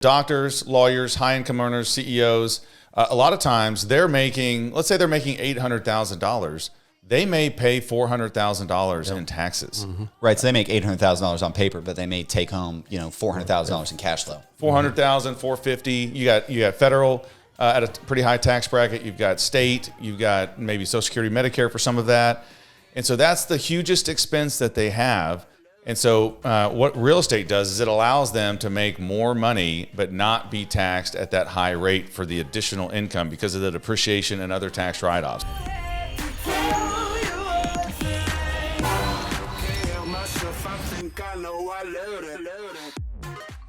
Doctors, lawyers, high-income earners, CEOs, a lot of times they're making, let's say they're making $800,000. They may pay $400,000 in taxes. Mm-hmm. Right, so they make $800,000 on paper, but they may take home, $400,000 in cash flow. $400,000, $450,000. You got federal at a pretty high tax bracket. You've got state. You've got maybe Social Security, Medicare for some of that, and so that's the hugest expense that they have. And so what real estate does is it allows them to make more money but not be taxed at that high rate for the additional income because of the depreciation and other tax write-offs.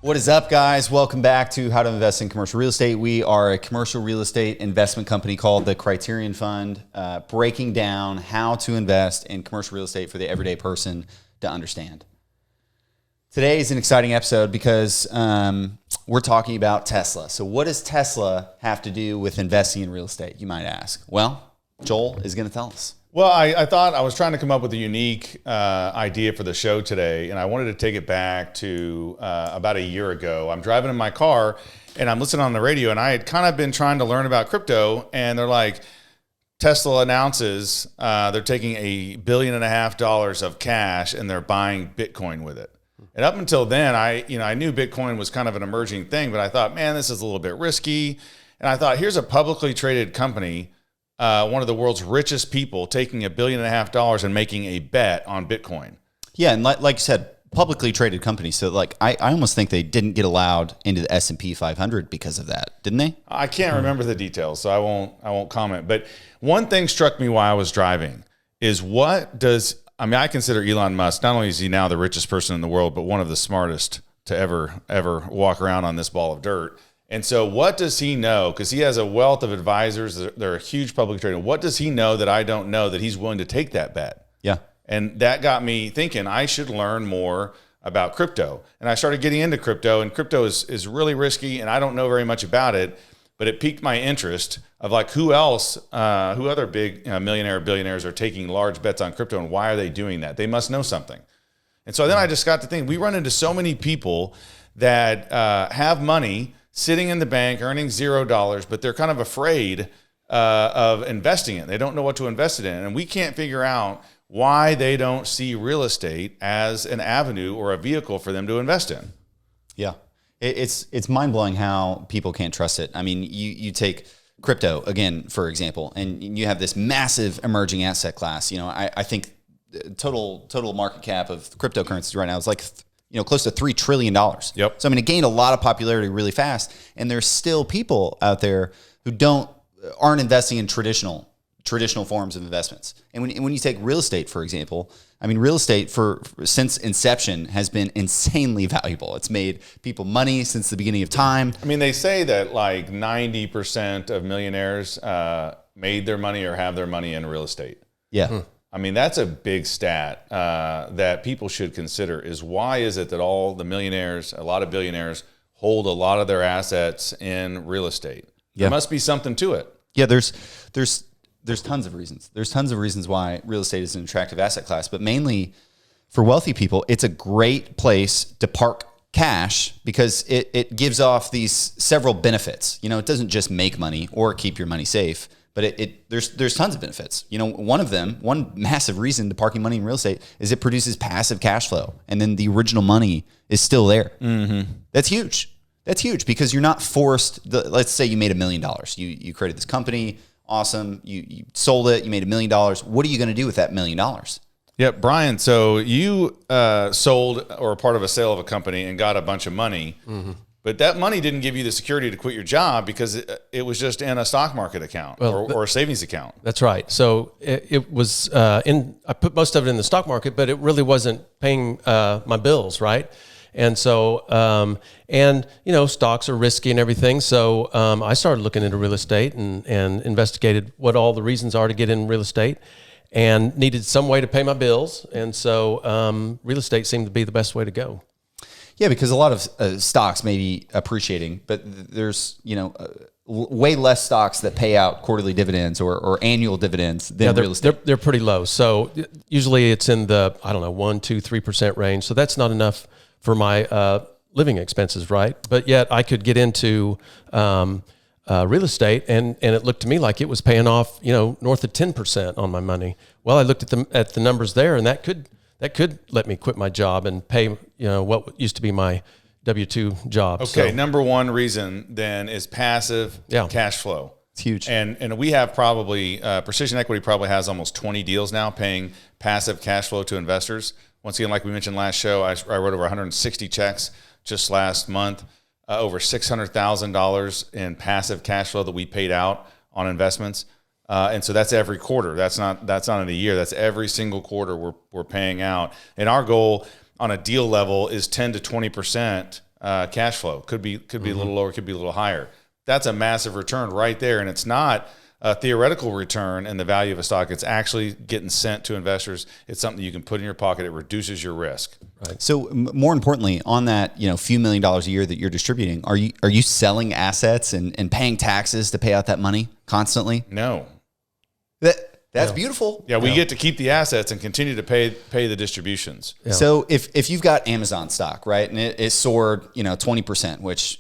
What is up, guys? Welcome back to How to Invest in Commercial Real Estate. We are a commercial real estate investment company called the Criterion Fund, breaking down how to invest in commercial real estate for the everyday person to understand. Today is an exciting episode because we're talking about Tesla. So what does Tesla have to do with investing in real estate, you might ask? Well, Joel is going to tell us. Well, I thought I was trying to come up with a unique idea for the show today, and I wanted to take it back to about a year ago. I'm driving in my car, and I'm listening on the radio, and I had kind of been trying to learn about crypto, and they're like, Tesla announces they're taking $1.5 billion of cash, and they're buying Bitcoin with it. And up until then, I knew Bitcoin was kind of an emerging thing, but I thought, man, this is a little bit risky. And I thought, here's a publicly traded company, one of the world's richest people, taking $1.5 billion and making a bet on Bitcoin. Yeah, and like you said, publicly traded company. So I almost think they didn't get allowed into the S&P 500 because of that, didn't they? I can't remember the details, so I won't comment. But one thing struck me while I was driving is I consider Elon Musk, not only is he now the richest person in the world, but one of the smartest to ever walk around on this ball of dirt. And so what does he know? Because he has a wealth of advisors. They're a huge publicly traded. What does he know that I don't know that he's willing to take that bet? Yeah. And that got me thinking I should learn more about crypto. And I started getting into crypto, and crypto is really risky, and I don't know very much about it, but it piqued my interest of who other big billionaires are taking large bets on crypto, and why are they doing that? They must know something. And so then I just got to think, we run into so many people that have money sitting in the bank, earning $0, but they're kind of afraid of investing it. They don't know what to invest it in. And we can't figure out why they don't see real estate as an avenue or a vehicle for them to invest in. Yeah. It's mind-blowing how people can't trust it. I mean, you take crypto, again, for example, and you have this massive emerging asset class. I think total market cap of cryptocurrencies right now is close to $3 trillion. Yep. So, it gained a lot of popularity really fast. And there's still people out there who aren't investing in traditional forms of investments. And when you take real estate, for example, real estate since inception has been insanely valuable. It's made people money since the beginning of time. They say that 90% of millionaires made their money or have their money in real estate. Yeah. That's a big stat that people should consider, is why is it that all the millionaires, a lot of billionaires, hold a lot of their assets in real estate? Yeah. There must be something to it. Yeah, there's tons of reasons. There's tons of reasons why real estate is an attractive asset class, but mainly for wealthy people, it's a great place to park cash because it gives off these several benefits. It doesn't just make money or keep your money safe, but there's tons of benefits. One massive reason to parking money in real estate is it produces passive cash flow, and then the original money is still there. Mm-hmm. That's huge. That's huge because you're not forced. Let's say you made $1 million. You created this company. Awesome. You sold it. You made $1 million. What are you going to do with that $1 million? Yeah, Brian. So you sold or part of a sale of a company and got a bunch of money, mm-hmm. but that money didn't give you the security to quit your job because it was just in a stock market account or a savings account. That's right. So it was I put most of it in the stock market, but it really wasn't paying my bills, right? And so, stocks are risky and everything. So I started looking into real estate and investigated what all the reasons are to get in real estate, and needed some way to pay my bills. And so real estate seemed to be the best way to go. Yeah, because a lot of stocks may be appreciating, but there's, way less stocks that pay out quarterly dividends or annual dividends than real estate. They're pretty low. So usually it's in the, 1%, 2%, 3% range. So that's not enough for my living expenses, right? But yet I could get into real estate, and it looked to me like it was paying off, north of 10% on my money. Well, I looked at the numbers there, and that could let me quit my job and pay, what used to be my W-2 job. Okay, So, number one reason then is passive cash flow. It's huge. And we have probably, Precision Equity probably has almost 20 deals now paying passive cash flow to investors. Once again, like we mentioned last show, I wrote over 160 checks just last month, over $600,000 in passive cash flow that we paid out on investments. And so that's every quarter. That's not in a year. That's every single quarter we're paying out. And our goal on a deal level is 10 to 20% cash flow. Could be a little lower, could be a little higher. That's a massive return right there. And it's not a theoretical return in the value of a stock. It's actually getting sent to investors. It's something you can put in your pocket. It reduces your risk. Right. So more importantly, on that, few $1 million a year that you're distributing, are you selling assets and paying taxes to pay out that money constantly? No. That's beautiful. Yeah, we get to keep the assets and continue to pay the distributions. Yeah. So if you've got Amazon stock, right, and it soared, 20%, which,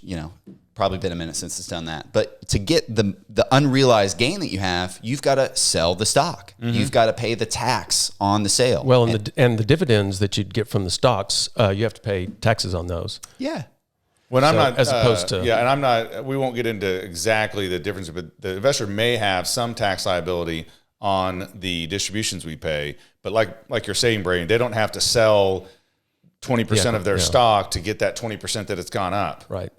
probably been a minute since it's done that. But to get the unrealized gain that you have, you've got to sell the stock. Mm-hmm. You've got to pay the tax on the sale. Well, and the dividends that you'd get from the stocks, you have to pay taxes on those. Yeah. When I'm not, as opposed to, and I'm not, we won't get into exactly the difference, but the investor may have some tax liability on the distributions we pay. But like you're saying, Braden, they don't have to sell 20% of their stock to get that 20% that it's gone up. Right.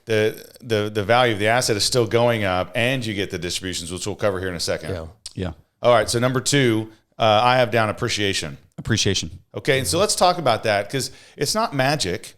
The value of the asset is still going up, and you get the distributions, which we'll cover here in a second. Yeah. All right. So number two, I have down appreciation. Okay. And so let's talk about that, because it's not magic.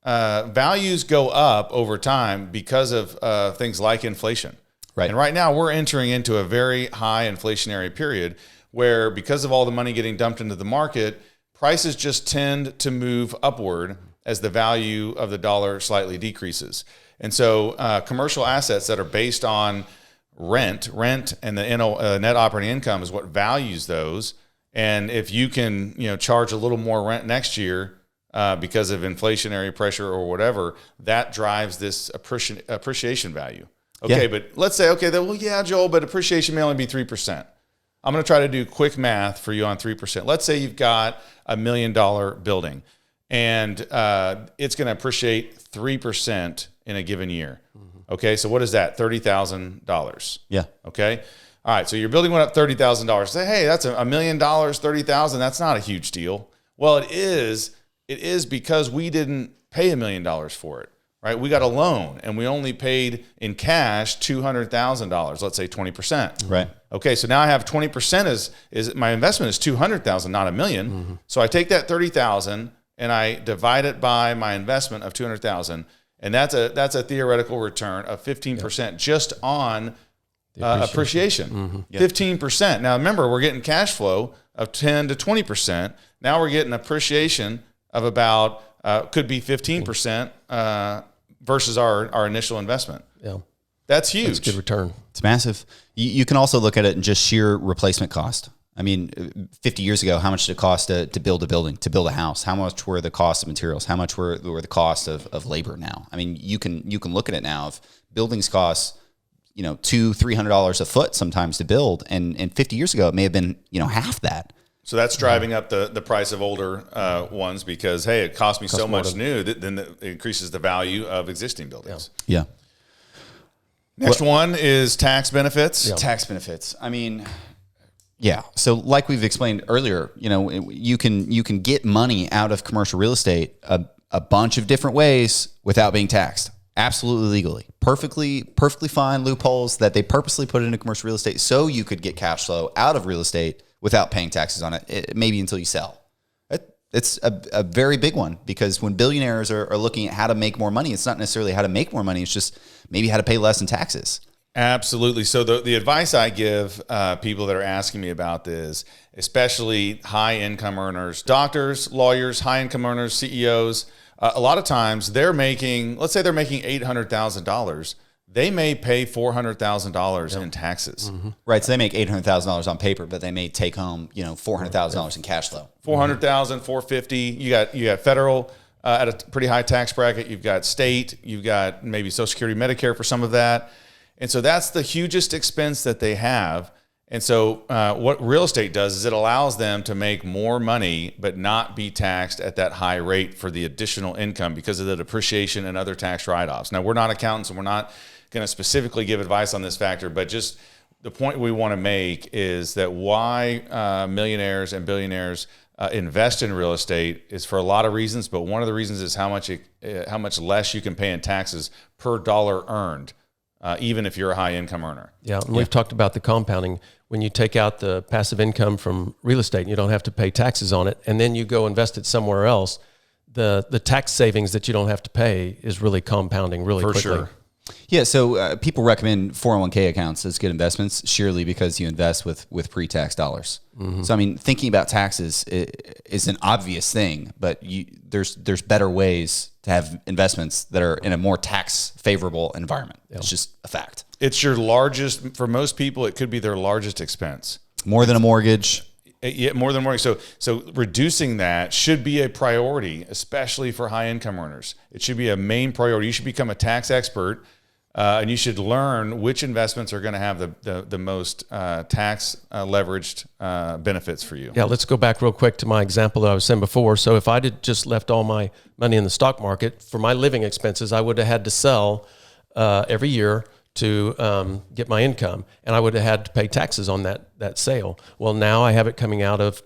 Values go up over time because of things like inflation. Right. And right now we're entering into a very high inflationary period where, because of all the money getting dumped into the market, prices just tend to move upward as the value of the dollar slightly decreases. And so commercial assets that are based on rent and the net operating income is what values those. And if you can, charge a little more rent next year because of inflationary pressure or whatever, that drives this appreciation value. Okay, but let's say, Joel, but appreciation may only be 3%. I'm going to try to do quick math for you on 3%. Let's say you've got $1 million building, and it's going to appreciate 3% in a given year. Mm-hmm. Okay, so what is that? $30,000. Yeah. Okay. All right. So your building went up $30,000. Say, hey, that's $1 million, $30,000. That's not a huge deal. Well, it is. It is because we didn't pay $1 million for it. Right, we got a loan and we only paid in cash $200,000. Let's say 20%. Right. Okay, so now I have 20% is my investment is $200,000, not $1 million. Mm-hmm. So I take that $30,000 and I divide it by my investment of $200,000, and that's a theoretical return of 15% just on appreciation. Mm-hmm. Yep. 15%. Now remember, we're getting cash flow of 10 to 20%. Now we're getting appreciation of about could be 15% versus our initial investment. Yeah. That's huge. That's a good return. It's massive. You can also look at it in just sheer replacement cost. I mean, 50 years ago, how much did it cost to build a building, to build a house? How much were the cost of materials? How much were the cost of labor now? I mean, you can look at it now. If buildings cost, $200-$300 a foot sometimes to build, and 50 years ago, it may have been, half that. So that's driving up the price of older ones because, hey, it cost me so much new that then it increases the value of existing buildings. Yeah. Next one is tax benefits. Yeah. Tax benefits. I mean, yeah. So like we've explained earlier, you can get money out of commercial real estate a bunch of different ways without being taxed. Absolutely legally. Perfectly fine loopholes that they purposely put into commercial real estate so you could get cash flow out of real estate without paying taxes on it, maybe until you sell. It's a very big one, because when billionaires are looking at how to make more money, it's not necessarily how to make more money. It's just maybe how to pay less in taxes. Absolutely. So the advice I give people that are asking me about this, especially high income earners, doctors, lawyers, high income earners, CEOs, a lot of times let's say they're making $800,000. They may pay $400,000 in taxes. Mm-hmm. Right. So they make $800,000 on paper, but they may take home, $400,000 in cash flow. $400,000, $450,000. You got federal at a pretty high tax bracket. You've got state, you've got maybe Social Security, Medicare for some of that. And so that's the hugest expense that they have. And so what real estate does is it allows them to make more money, but not be taxed at that high rate for the additional income because of the depreciation and other tax write-offs. Now, we're not accountants, and we're not going to specifically give advice on this factor, but just the point we want to make is that why millionaires and billionaires invest in real estate is for a lot of reasons, but one of the reasons is how much less you can pay in taxes per dollar earned, even if you're a high income earner. Yeah, and we've talked about the compounding. When you take out the passive income from real estate, you don't have to pay taxes on it, and then you go invest it somewhere else, the tax savings that you don't have to pay is really compounding really quickly. For sure. Yeah, so people recommend 401k accounts as good investments, surely because you invest with pre-tax dollars. Mm-hmm. So, I mean, thinking about taxes is an obvious thing, but there's better ways to have investments that are in a more tax favorable environment. Yeah. It's just a fact. It's your largest, for most people, it could be their largest expense. More than a mortgage. Yeah, more than a mortgage. So reducing that should be a priority, especially for high income earners. It should be a main priority. You should become a tax expert. And you should learn which investments are going to have the most tax leveraged benefits for you. Yeah, let's go back real quick to my example that I was saying before. So if I did just left all my money in the stock market for my living expenses, I would have had to sell every year to get my income, and I would have had to pay taxes on that sale. Well, now I have it coming out of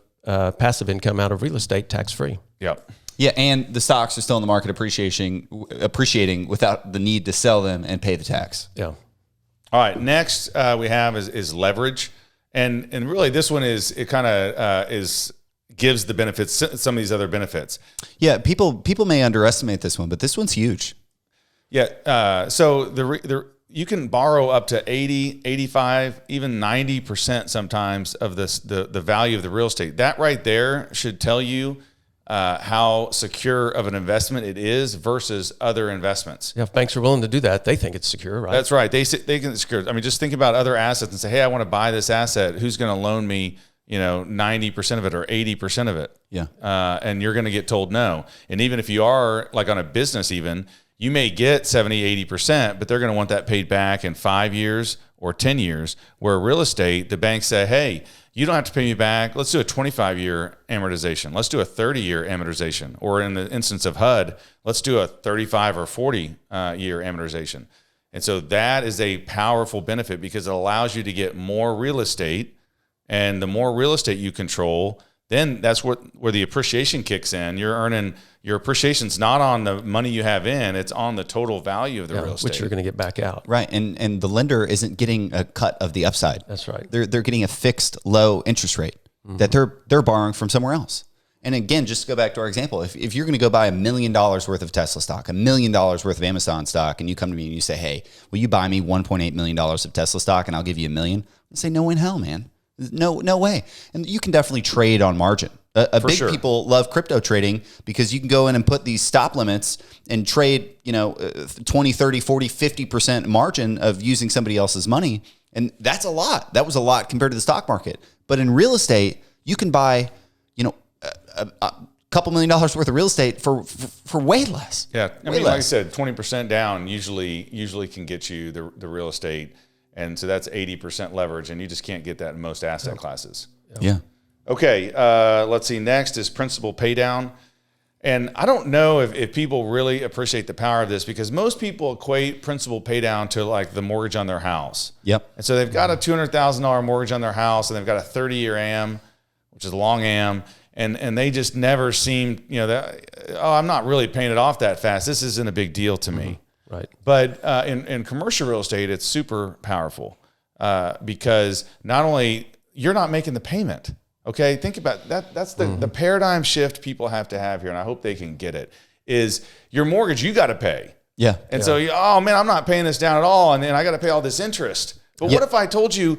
passive income out of real estate tax-free. Yep. Yeah, and the stocks are still in the market appreciating without the need to sell them and pay the tax. Yeah. All right. Next we have is leverage, and really this one gives the benefits, some of these other benefits. Yeah, people may underestimate this one, but this one's huge. Yeah. So you can borrow up to 80, 85, even 90% sometimes of the value of the real estate. That right there should tell you how secure of an investment it is versus other investments. Yeah, if banks are willing to do that, they think it's secure, right? That's right. They can secure. I mean, just think about other assets and say, hey, I want to buy this asset. Who's going to loan me, 90% of it or 80% of it? Yeah. And you're going to get told no. And even if you are like on a business even, you may get 70, 80%, but they're going to want that paid back in 5 years or 10 years. Where real estate, the banks say, hey, you don't have to pay me back. Let's do a 25-year amortization. Let's do a 30-year amortization. Or in the instance of HUD, let's do a 35 or 40-year amortization. And so that is a powerful benefit because it allows you to get more real estate. And the more real estate you control, then that's where the appreciation kicks in. Your appreciation's not on the money you have in, it's on the total value of the real estate. Which you're going to get back out. Right. And the lender isn't getting a cut of the upside. That's right. They're getting a fixed low interest rate that they're borrowing from somewhere else. And again, just to go back to our example, if you're going to go buy $1 million worth of Tesla stock, $1 million worth of Amazon stock, and you come to me and you say, hey, will you buy me $1.8 million of Tesla stock and I'll give you $1 million? I say, no in hell, man. No way. And you can definitely trade on margin. People love crypto trading because you can go in and put these stop limits and trade, 20, 30, 40, 50% margin of using somebody else's money. And that's a lot. That was a lot compared to the stock market. But in real estate, you can buy, a couple $1 million worth of real estate for way less. Yeah. Like I said, 20% down usually can get you the real estate. And so that's 80% leverage, and you just can't get that in most asset classes. Yeah. Okay, let's see. Next is principal pay down. And I don't know if people really appreciate the power of this because most people equate principal pay down to like the mortgage on their house. Yep. And so they've got a $200,000 mortgage on their house, and they've got a 30-year AM, which is a long AM, and they just never seem, I'm not really paying it off that fast. This isn't a big deal to me. Right. But in commercial real estate, it's super powerful because not only you're not making the payment. Okay, think about that. That's the paradigm shift people have to have here, and I hope they can get it. Is your mortgage you got to pay? Yeah. And so, I'm not paying this down at all, and then I got to pay all this interest. But what if I told you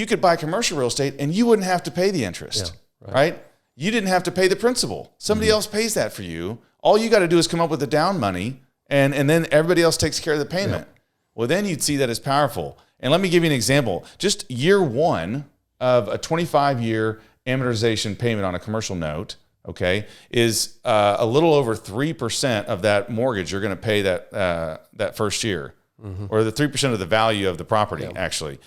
could buy commercial real estate and you wouldn't have to pay the interest, right? You didn't have to pay the principal. Somebody else pays that for you. All you got to do is come up with the down money, and then everybody else takes care of the payment. Yeah. Well, then you'd see that as powerful. And let me give you an example. Just year one of a 25-year amortization payment on a commercial note, okay, is a little over 3% of that mortgage you're going to pay that first year, or the 3% of the value of the property, actually.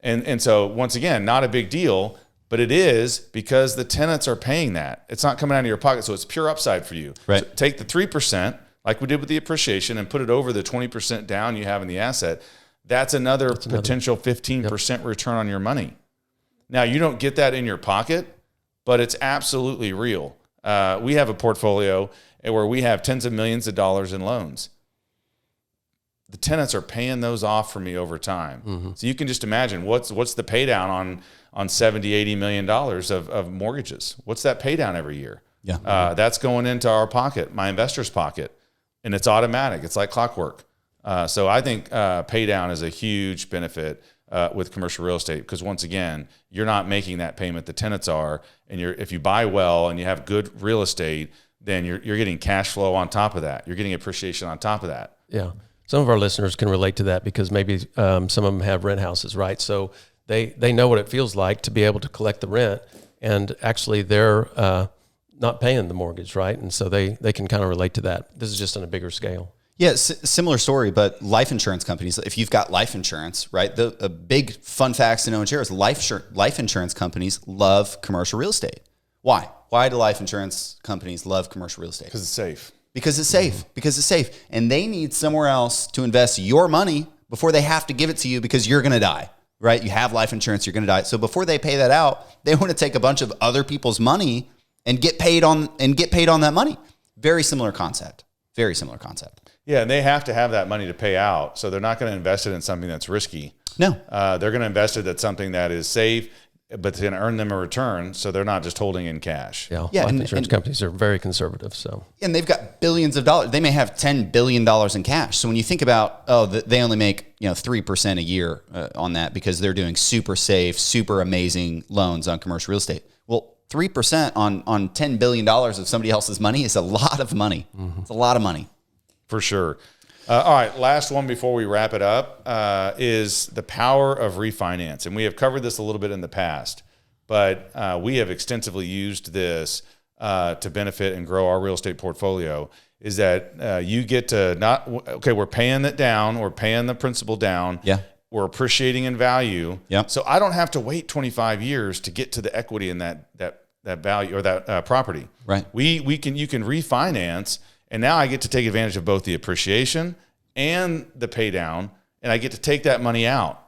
And so once again, not a big deal, but it is because the tenants are paying that. It's not coming out of your pocket, so it's pure upside for you. Right. So take the 3%, like we did with the appreciation, and put it over the 20% down you have in the asset. That's another potential 15% return on your money. Now, you don't get that in your pocket, but it's absolutely real. We have a portfolio where we have tens of millions of dollars in loans. The tenants are paying those off for me over time. So you can just imagine what's the pay down on $70-80 million of mortgages. What's that pay down every year? Yeah. That's going into our pocket, my investor's pocket, and it's automatic. It's like clockwork. So I think pay down is a huge benefit with commercial real estate, because once again, you're not making that payment, the tenants are, and if you buy well and you have good real estate, then you're getting cash flow on top of that. You're getting appreciation on top of that. Yeah. Some of our listeners can relate to that because maybe some of them have rent houses, right? So they know what it feels like to be able to collect the rent, and actually they're not paying the mortgage, right? And so they can kind of relate to that. This is just on a bigger scale. Yeah, similar story, but life insurance companies, if you've got life insurance, right? A big fun facts to know and share is life insurance companies love commercial real estate. Why? Why do life insurance companies love commercial real estate? Because it's safe. Because it's safe. Because it's safe. And they need somewhere else to invest your money before they have to give it to you because you're going to die, right? You have life insurance, you're going to die. So before they pay that out, they want to take a bunch of other people's money and get paid on that money. Very similar concept. Very similar concept. Yeah, and they have to have that money to pay out, so they're not going to invest it in something that's risky. No. They're going to invest it in something that is safe, but it's going to earn them a return, so they're not just holding in cash. Yeah, life insurance companies are very conservative. So, and they've got billions of dollars. They may have $10 billion in cash. So when you think about, they only make 3% a year on that because they're doing super safe, super amazing loans on commercial real estate. Well, 3% on $10 billion of somebody else's money is a lot of money. It's a lot of money. For sure. All right, last one before we wrap it up is the power of refinance. And we have covered this a little bit in the past, but we have extensively used this to benefit and grow our real estate portfolio, is that you get to we're paying it down, we're paying the principal down. Yeah. We're appreciating in value. Yep. So I don't have to wait 25 years to get to the equity in that value or that property. Right. You can refinance. And now I get to take advantage of both the appreciation and the pay down, and I get to take that money out.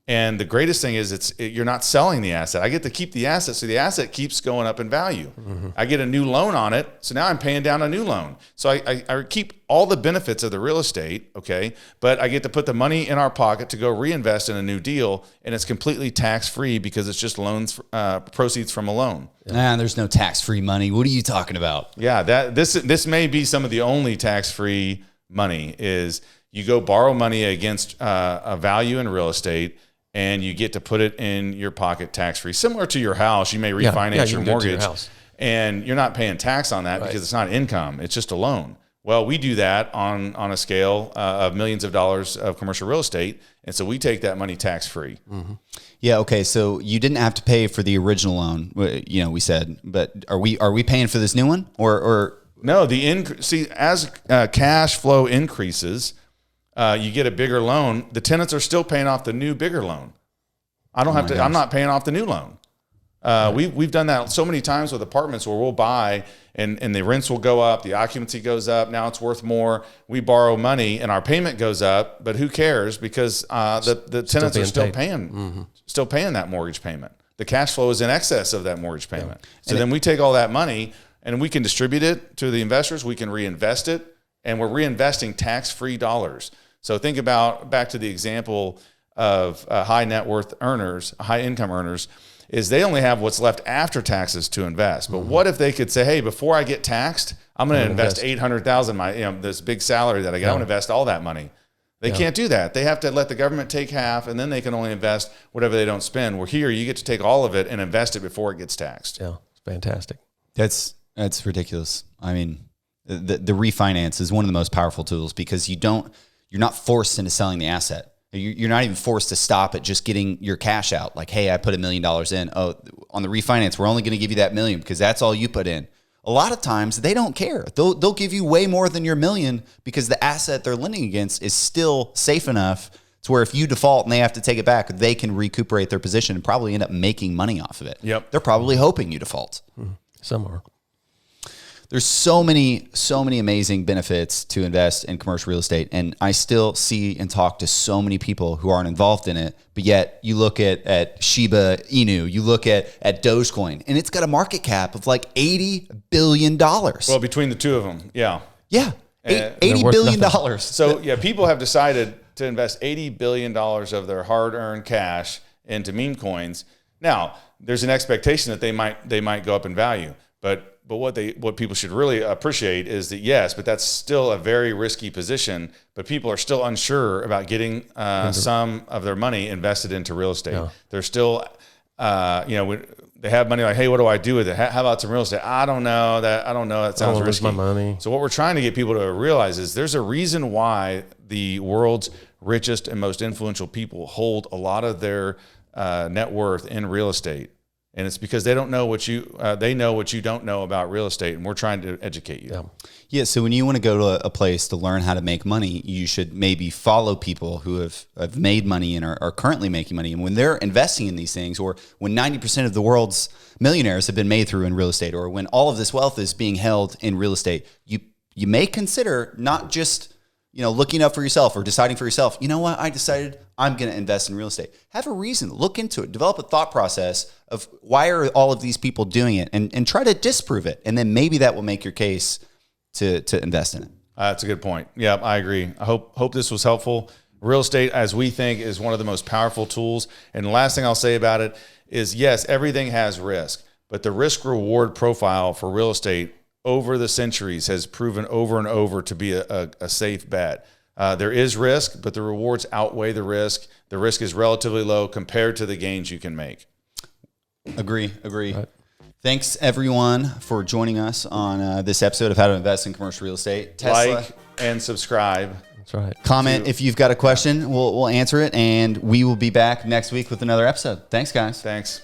And the greatest thing is you're not selling the asset. I get to keep the asset, so the asset keeps going up in value. I get a new loan on it, so now I'm paying down a new loan. So I keep all the benefits of the real estate, okay, but I get to put the money in our pocket to go reinvest in a new deal, and it's completely tax-free because it's just loans, proceeds from a loan. Nah, there's no tax-free money. What are you talking about? Yeah, this may be some of the only tax-free money is you go borrow money against a value in real estate, and you get to put it in your pocket tax-free. Similar to your house, you may refinance your mortgage, and you're not paying tax on that because it's not income. It's just a loan. Well, we do that on a scale of millions of dollars of commercial real estate, and so we take that money tax-free. Yeah, okay, so you didn't have to pay for the original loan, we said, but are we paying for this new one? Or No, as cash flow increases, you get a bigger loan. The tenants are still paying off the new, bigger loan. I'm not paying off the new loan. We've done that so many times with apartments where we'll buy and the rents will go up, the occupancy goes up, now it's worth more. We borrow money and our payment goes up, but who cares because the tenants are still paying that mortgage payment. The cash flow is in excess of that mortgage payment. Yeah. So then we take all that money and we can distribute it to the investors. We can reinvest it, and we're reinvesting tax-free dollars. So think about back to the example of high net worth earners, high income earners, is they only have what's left after taxes to invest. But what if they could say, hey, before I get taxed, I'm going to invest $800,000, this big salary that I get, I'm going to invest all that money. They can't do that. They have to let the government take half, and then they can only invest whatever they don't spend. Where here, you get to take all of it and invest it before it gets taxed. Yeah, it's fantastic. That's ridiculous. I mean, the refinance is one of the most powerful tools because you're not forced into selling the asset. You're not even forced to stop at just getting your cash out. Like, hey, I put $1 million in. Oh, on the refinance, we're only going to give you that $1 million because that's all you put in. a lot of times they don't care. They'll give you way more than your million because the asset they're lending against is still safe enough to where if you default and they have to take it back, they can recuperate their position and probably end up making money off of it. Yep. They're probably hoping you default. Some are. There's so many amazing benefits to invest in commercial real estate. And I still see and talk to so many people who aren't involved in it. But yet you look at Shiba Inu, you look at Dogecoin, and it's got a market cap of like $80 billion. Well, between the two of them, yeah. Yeah, $80 billion. So, yeah, people have decided to invest $80 billion of their hard-earned cash into meme coins. Now, there's an expectation that they might go up in value, but what people should really appreciate is that, yes, but that's still a very risky position, but people are still unsure about getting some of their money invested into real estate. Yeah. They're still, they have money like, hey, what do I do with it? How about some real estate? I don't know. That sounds risky. My money. So what we're trying to get people to realize is there's a reason why the world's richest and most influential people hold a lot of their net worth in real estate. And it's because they don't know they know what you don't know about real estate, and we're trying to educate you. Yeah. So when you want to go to a place to learn how to make money, you should maybe follow people who have made money and are currently making money. And when they're investing in these things, or when 90% of the world's millionaires have been made through in real estate, or when all of this wealth is being held in real estate, you may consider not just looking up for yourself or deciding for yourself, you know what, I decided I'm going to invest in real estate. Have a reason, look into it, develop a thought process of why are all of these people doing it, and try to disprove it. And then maybe that will make your case to invest in it. That's a good point. Yeah, I agree. I hope this was helpful. Real estate, as we think, is one of the most powerful tools. And the last thing I'll say about it is, yes, everything has risk, but the risk reward profile for real estate over the centuries has proven over and over to be a safe bet. There is risk, but the rewards outweigh the risk. The risk is relatively low compared to the gains you can make. Agree. Right. Thanks, everyone, for joining us on this episode of How to Invest in Commercial Real Estate. Tesla. Like and subscribe. That's right. Comment if you've got a question. We'll answer it, and we will be back next week with another episode. Thanks, guys. Thanks.